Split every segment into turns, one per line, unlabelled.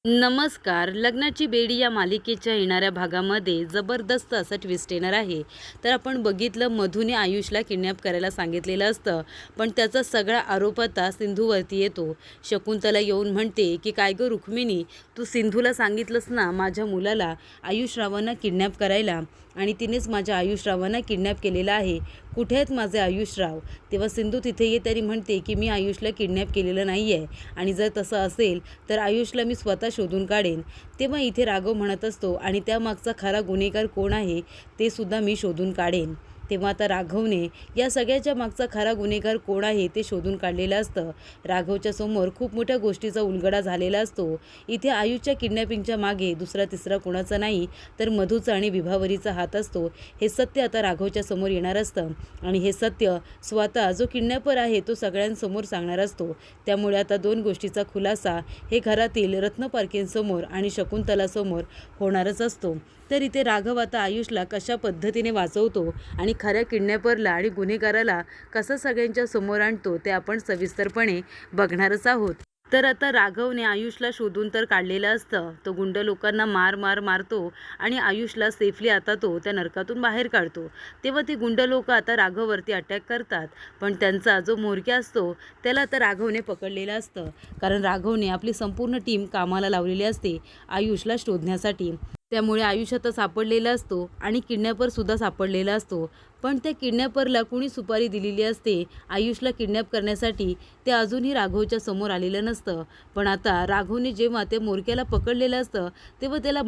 नमस्कार. लग्नाची बेडी या मालिकेच्या येणाऱ्या भागामध्ये जबरदस्त असा ट्विस्ट येणार आहे. तर आपण बघितलं, मधूने आयुषला किडनॅप करायला सांगितलेलं असतं, पण त्याचा सगळा आरोप आता सिंधूवरती येतो. शकुंतला येऊन म्हणते की काय गं रुक्मिणी, तू सिंधूला सांगितलंस ना माझ्या मुलाला आयुष रावांना किडनॅप करायला, आणि तिनेच माझ्या आयुष रावांना किडनॅप केलेलं आहे. कुठे आहेत माझे आयुषराव? तेव्हा सिंधू तिथे येते आणि म्हणते की मी आयुषला किडनॅप केलेलं नाही आहे, आणि जर तसं असेल तर आयुषला मी स्वतः शोधून काढेन. तेव्हा इथे राघव म्हणत असतो, आणि त्यामागचा खरा गुन्हेगार कोण आहे ते सुद्धा मी शोधून काढेन. तेव्हा आता राघवने या सगळ्याच्या मागचा खरा गुन्हेगार कोण आहे ते शोधून काढलेलं असतं. राघवच्या समोर खूप मोठ्या गोष्टीचा उलगडा झालेला असतो. इथे आयुषच्या किडनॅपिंगच्या मागे दुसरा तिसरा कोणाचा नाही तर मधूचा आणि विभावरीचा हात असतो. हे सत्य आता राघवच्या समोर येणार असतं, आणि हे सत्य स्वतः जो किडनॅपर आहे तो सगळ्यांसमोर सांगणार असतो. त्यामुळे आता दोन गोष्टीचा खुलासा हे घरातील रत्न पारखेंसमोर आणि शकुंतलासमोर होणारच असतो. तर इथे राघव आता आयुषला कशा पद्धतीने वाचवतो आणि खऱ्या किडनॅपरला आणि गुन्हेगाराला कसं सगळ्यांच्या समोर आणतो ते आपण सविस्तरपणे बघणारच आहोत. तर आता राघवने आयुषला शोधून तर काढलेलं असतं. तो गुंड लोकांना मारतो आणि आयुषला सेफली आता तो त्या नरकातून बाहेर काढतो. तेव्हा ती गुंड लोक आता राघववरती अटॅक करतात, पण त्यांचा जो म्होरक्या असतो त्याला आता राघवने पकडलेलं असतं, कारण राघवने आपली संपूर्ण टीम कामाला लावलेली असते आयुषला शोधण्यासाठी. त्यामुळे आयुष आता सापडलेला असतो आणि किडनॅपरसुद्धा सापडलेला असतो. पण त्या किडनॅपरला कुणी सुपारी दिलेली असते आयुषला किडनॅप करण्यासाठी ते अजूनही राघवच्या समोर आलेलं नसतं. पण आता राघवने जेव्हा ते मोरक्याला पकडलेलं असतं तेव्हा त्याला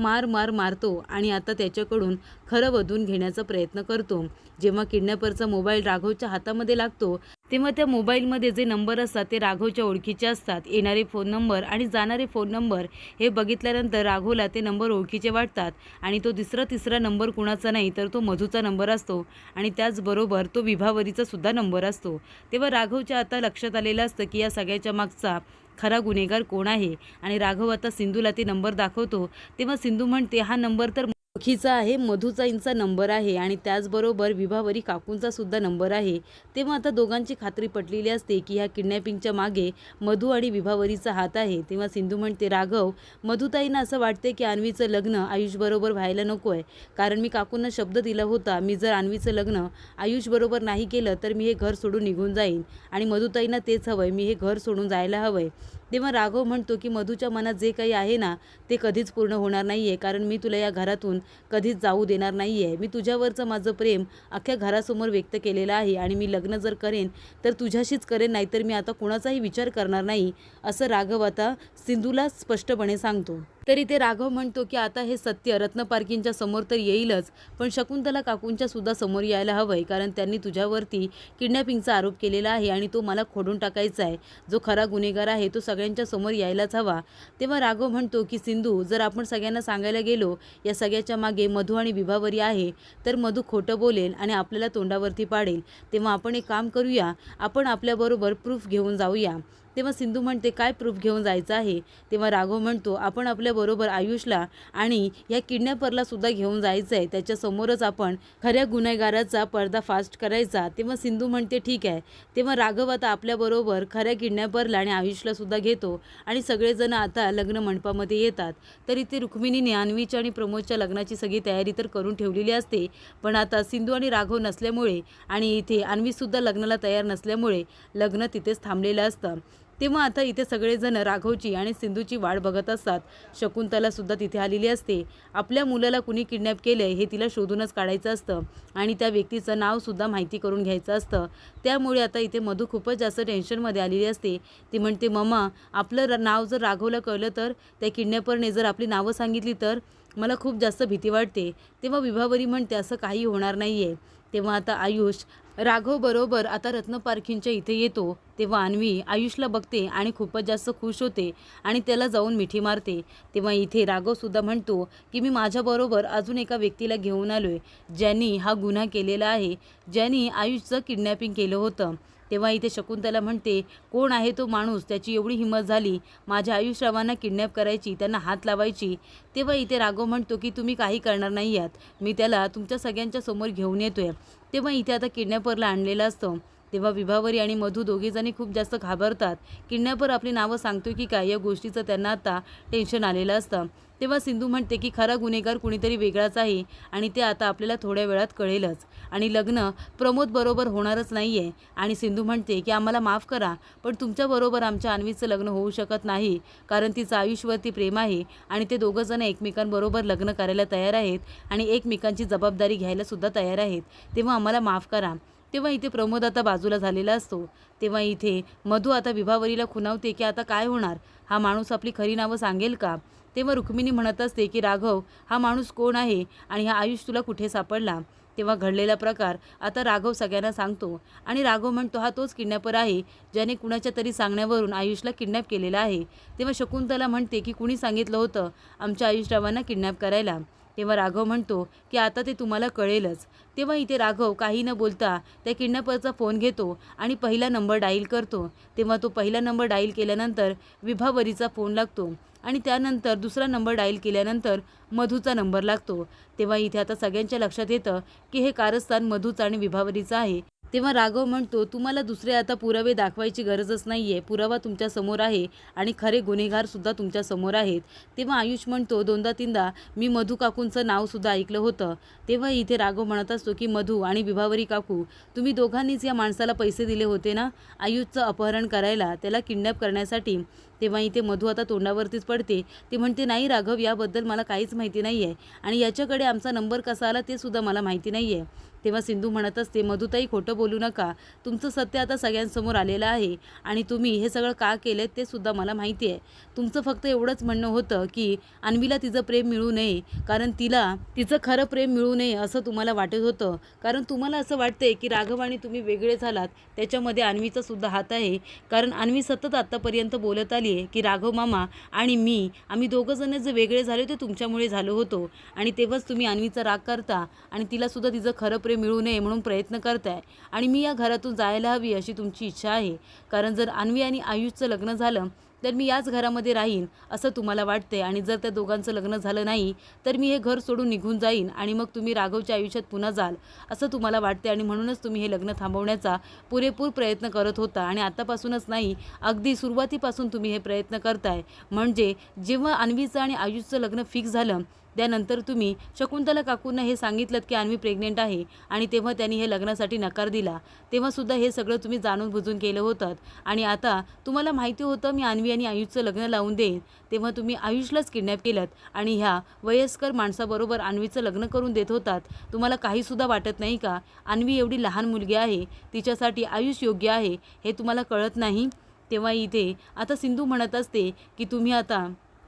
मारतो आणि आता त्याच्याकडून खरं वधून घेण्याचा प्रयत्न करतो. जेव्हा किडनॅपरचा मोबाईल राघवच्या हातामध्ये लागतो तेव्हा त्या मोबाईलमध्ये जे नंबर असतात ते राघवच्या ओळखीचे असतात. येणारे फोन नंबर आणि जाणारे फोन नंबर हे बघितल्यानंतर राघवला ते नंबर ओळखीचे वाटतात, आणि तो तिसरा नंबर कुणाचा नाही तर तो मधूचा नंबर असतो, आणि त्याचबरोबर तो विभावरीचा सुद्धा नंबर असतो. तेव्हा राघवच्या आता लक्षात आलेलं असतं की या सगळ्याच्या मागचा खरा गुन्हेगार कोण आहे. आणि राघव आता सिंधूला ते नंबर दाखवतो. तेव्हा सिंधू म्हणते हा नंबर तर ओळखीचा आहे, मधुताईंचा नंबर आहे, आणि त्याचबरोबर विभावरी काकूंचा सुद्धा नंबर आहे. तेव्हा आता दोघांची खात्री पटलेली असते की ह्या किडनॅपिंगच्या मागे मधू आणि विभावरीचा हात आहे. तेव्हा सिंधू म्हणते राघव, मधुताईंना असं वाटते की अन्वीचं लग्न आयुषबरोबर व्हायला नको आहे, कारण मी काकूंना शब्द दिला होता मी जर अन्वीचं लग्न आयुषबरोबर नाही केलं तर मी हे घर सोडून निघून जाईन, आणि मधुताईंना तेच हवं आहे, मी हे घर सोडून जायला हवं आहे. तेव्हा राघव म्हणतो की मधूच्या मनात जे काही आहे ना ते कधीच पूर्ण होणार नाही आहे, कारण मी तुला या घरातून कधीच जाऊ देणार नाही आहे. मी तुझ्यावरचं माझं प्रेम अख्ख्या घरासमोर व्यक्त केलेलं आहे, आणि मी लग्न जर करेन तर तुझ्याशीच करेन, नाहीतर मी आता कुणाचाही विचार करणार नाही, असं राघव आता सिंधूला स्पष्टपणे सांगतो. तरी ते राघव म्हणतो की आता हे सत्य रत्न पारखींच्या समोर तर येईलच, पण शकुंतला काकूंच्या सुद्धा समोर यायला हवं आहे, कारण त्यांनी तुझ्यावरती किडनॅपिंगचा आरोप केलेला आहे आणि तो मला खोडून टाकायचा आहे. जो खरा गुन्हेगार आहे तो सगळ्यांच्या समोर यायलाच हवा. तेव्हा राघव म्हणतो की सिंधू, जर आपण सगळ्यांना सांगायला गेलो या सगळ्याच्या मागे मधू आणि विभावरी आहे तर मधू खोटं बोलेल आणि आपल्याला तोंडावरती पाडेल. तेव्हा आपण एक काम करूया, आपण आपल्याबरोबर प्रूफ घेऊन जाऊया. तेव्हा सिंधू म्हणते काय प्रूफ घेऊन जायचं आहे? तेव्हा राघव म्हणतो आपण आपल्याबरोबर आयुषला आणि या किडनॅपरला सुद्धा घेऊन जायचं आहे, त्याच्यासमोरच आपण खऱ्या गुन्हेगाराचा पर्दाफाश करायचा. तेव्हा सिंधू म्हणते ठीक आहे. तेव्हा राघव आता आपल्याबरोबर खऱ्या किडनॅपरला आणि आयुषला सुद्धा घेतो, आणि सगळेजण आता लग्न मंडपामध्ये येतात. तर इथे रुक्मिणीने अन्वीच्या आणि प्रमोदच्या लग्नाची सगळी तयारी तर करून ठेवलेली असते, पण आता सिंधू आणि राघव नसल्यामुळे आणि इथे अन्वीसुद्धा लग्नाला तयार नसल्यामुळे लग्न तिथेच थांबलेलं असतं. तेव्हा आता इथे सगळेजण राघवची आणि सिंधूची वाट बघत असतात. शकुंतलासुद्धा तिथे आलेली असते. आपल्या मुलाला कुणी किडनॅप केलं आहे हे तिला शोधूनच काढायचं असतं, आणि त्या व्यक्तीचं नावसुद्धा माहिती करून घ्यायचं असतं. त्यामुळे आता इथे मधू खूपच जास्त टेन्शनमध्ये आलेली असते. ती म्हणते मम्मा, आपलं नाव जर राघवला कळलं तर, त्या किडनॅपरने जर आपली नावं सांगितली तर मला खूप जास्त भीती वाटते. तेव्हा विभावरी म्हणते असं काही होणार नाही आहे. तेव्हा आता आयुष राघव बरोबर आता रत्न पारखींच्या इथे येतो. तेव्हा अन्वी आयुषला बघते आणि खूपच जास्त खुश होते आणि त्याला जाऊन मिठी मारते. तेव्हा इथे राघवसुद्धा म्हणतो की मी माझ्याबरोबर अजून एका व्यक्तीला घेऊन आलो आहे, ज्यांनी हा गुन्हा केलेला आहे, ज्यांनी आयुषचं किडनॅपिंग केलं होतं. तेव्हा इथे शकुंतला म्हणते कोण आहे तो माणूस, त्याची एवढी हिंमत झाली माझ्या आयुषरावांना किडनॅप करायची, त्यांना हात लावायची. तेव्हा इथे राघव म्हणतो की तुम्ही काही करणार नाही आहात, मी त्याला तुमच्या सगळ्यांच्या समोर घेऊन येतोय. तेव्हा इथे आता किडनॅपरला आणलेलं असतं. तेव्हा विभावरी आणि मधू दोघेजणी खूप जास्त घाबरतात. किडनॅपर आपली नावं सांगतोय की काय, या गोष्टीचं त्यांना आता टेन्शन आलेलं असतं. तेव्हा सिंधू म्हणते की खरा गुन्हेगार कुणीतरी वेगळाच आहे आणि ते आता आपल्याला थोड्या वेळात कळेलच. आणि लग्न प्रमोद बरोबर होणारच नाही आहे. आणि सिंधू म्हणते की आम्हाला माफ करा, पण तुमच्याबरोबर आमच्या अन्वीचं लग्न होऊ शकत नाही, कारण तिचं आयुष्यवरती प्रेम आहे आणि ते दोघंजण एकमेकांबरोबर लग्न करायला तयार आहेत आणि एकमेकांची जबाबदारी घ्यायला सुद्धा तयार आहेत. तेव्हा आम्हाला माफ करा. तेव्हा इथे प्रमोद आता बाजूला झालेला असतो. तेव्हा इथे मधू आता विभावरीला खुणावते की आता काय होणार, हा माणूस आपली खरी नावं सांगेल का. तेव्हा रुक्मिणी म्हणत असते की राघव हा माणूस कोण आहे आणि हा आयुष तुला कुठे सापडला. तेव्हा घडलेला प्रकार आता राघव सगळ्यांना सांगतो आणि राघव म्हणतो हा तोच किडनॅपर आहे ज्याने कुणाच्या तरी सांगण्यावरून आयुषला किडनॅप केलेला आहे. तेव्हा शकुंतला म्हणते की कुणी सांगितलं होतं आमच्या आयुषरावांना किडनॅप करायला. तेव्हा राघव म्हणतो की आता ते तुम्हाला कळेलच. तेव्हा इथे राघव काही न बोलता त्या किडनॅपरचा फोन घेतो आणि पहिला नंबर डायल करतो. तेव्हा तो पहिला नंबर डायल केल्यानंतर विभावरीचा फोन लागतो आणि त्यानंतर दुसरा नंबर डायल केल्यानंतर मधूचा नंबर लागतो. तेव्हा इथे आता सगळ्यांच्या लक्षात येतं की हे कारस्थान मधूचं आणि विभावरीचं आहे. तेव्हा राघव म्हणतो तुम्हाला दुसरे आता पुरावे दाखवायची गरजच नाही आहे, पुरावा तुमच्या समोर आहे आणि खरे गुन्हेगार सुद्धा तुमच्या समोर आहेत. तेव्हा आयुष म्हणतो दोनदा तीनदा मी मधू काकूंचं नावसुद्धा ऐकलं होतं. तेव्हा इथे राघव म्हणत असतो की मधू आणि विभावरी काकू तुम्ही दोघांनीच या माणसाला पैसे दिले होते ना आयुषचं अपहरण करायला, त्याला किडनॅप करण्यासाठी. तेव्हा इथे मधू आता तोंडावरतीच पडते. ती म्हणते नाही राघव, याबद्दल मला काहीच माहिती नाही आहे आणि याच्याकडे आमचा नंबर कसा आला ते सुद्धा मला माहिती नाही आहे. तेव्हा सिंधू म्हणत असते मधुताई खोटं बोलू नका, तुमचं सत्य आता सगळ्यांसमोर आलेलं आहे आणि तुम्ही हे सगळं का केलं ते सुद्धा मला माहिती आहे. तुमचं फक्त एवढंच म्हणणं होतं की अन्वीला तिचं प्रेम मिळू नये, कारण तिला तिचं खरं प्रेम मिळू नये असं तुम्हाला वाटत होतं, कारण तुम्हाला असं वाटतंय की राघव आणि तुम्ही वेगळे झालात त्याच्यामध्ये अन्वीचा सुद्धा हात आहे. कारण अन्वी सतत आत्तापर्यंत बोलत आली आहे की राघव मामा आणि मी आम्ही दोघंजण जे वेगळे झालो ते तुमच्यामुळे झालो होतो आणि तेव्हाच तुम्ही अन्वीचा राग करता आणि तिलासुद्धा तिचं खरं प्रेम मिळू नये म्हणून प्रयत्न करताय आणि मी या घरातून जायला हवी अशी तुमची इच्छा आहे. कारण जर अन्वी आणि आयुषचं लग्न झालं तर मी याच घरामध्ये राहीन असं तुम्हाला वाटते आणि जर त्या दोघांचं लग्न झालं नाही तर मी हे घर सोडून निघून जाईन आणि मग तुम्ही राघवच्या आयुष्यात पुन्हा जाल असं तुम्हाला वाटते आणि म्हणूनच तुम्ही हे लग्न थांबवण्याचा पुरेपूर प्रयत्न करत होता आणि आतापासूनच नाही, अगदी सुरुवातीपासून तुम्ही हे प्रयत्न करताय. म्हणजे जेव्हा अन्वीचं आणि आयुषचं लग्न फिक्स झालं त्यानंतर तुम्ही शकुंतला काकूंना हे सांगितलं की अन्वी प्रेग्नेंट आहे आणि तेव्हा त्यांनी हे लग्नासाठी नकार दिला. तेव्हासुद्धा हे सगळं तुम्ही जाणून बुजून केलं होतं आणि आता तुम्हाला माहिती होतं मी अन्वी आणि आयुषचं लग्न लावून देईन, तेव्हा तुम्ही आयुषलाच किडनॅप केलं आणि ह्या वयस्कर माणसाबरोबर अन्वीचं लग्न करून देत होतात. तुम्हाला काहीसुद्धा वाटत नाही का? अन्वी एवढी लहान मुलगी आहे, तिच्यासाठी आयुष योग्य आहे हे तुम्हाला कळत नाही. तेव्हा इथे आता सिंधू म्हणत असते की तुम्ही आता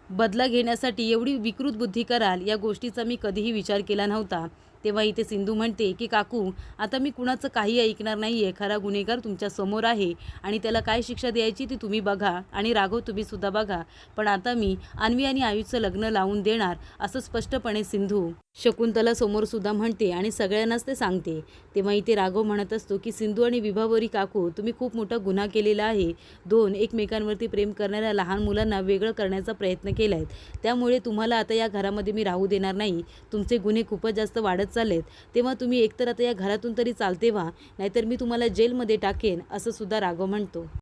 बदला घेण्यासाठी एवढी विकृत बुद्धी कराल या गोष्टीचा मी कधीही विचार केला नव्हता. तेव्हा इथे सिंधू म्हणते की काकू आता मी कुणाचं काही ऐकणार नाही आहे, खरा गुन्हेगार तुमच्या समोर आहे आणि त्याला काय शिक्षा द्यायची ती तुम्ही बघा आणि राघव तुम्हीसुद्धा बघा, पण आता मी अन्वी आणि आयुषचं लग्न लावून देणार असं स्पष्टपणे सिंधू शकुंतला समोर सुद्धा म्हणते आणि सगळ्यांनाच ते सांगते. तेव्हा इथे राघव म्हणत असतो की सिंधू आणि विभावरी काकू तुम्ही खूप मोठा गुन्हा केलेला आहे, दोन एकमेकांवरती प्रेम करणाऱ्या लहान मुलांना वेगळं करण्याचा प्रयत्न केला आहे, त्यामुळे तुम्हाला आता या घरामध्ये मी राहू देणार नाही. तुमचे गुन्हे खूपच जास्त वाढत चाललेत, तेव्हा तुम्ही एकतर आता या घरातून तरी चालते व्हा, नाहीतर मी तुम्हाला जेलमध्ये टाकेन असं सुद्धा राघव म्हणतो.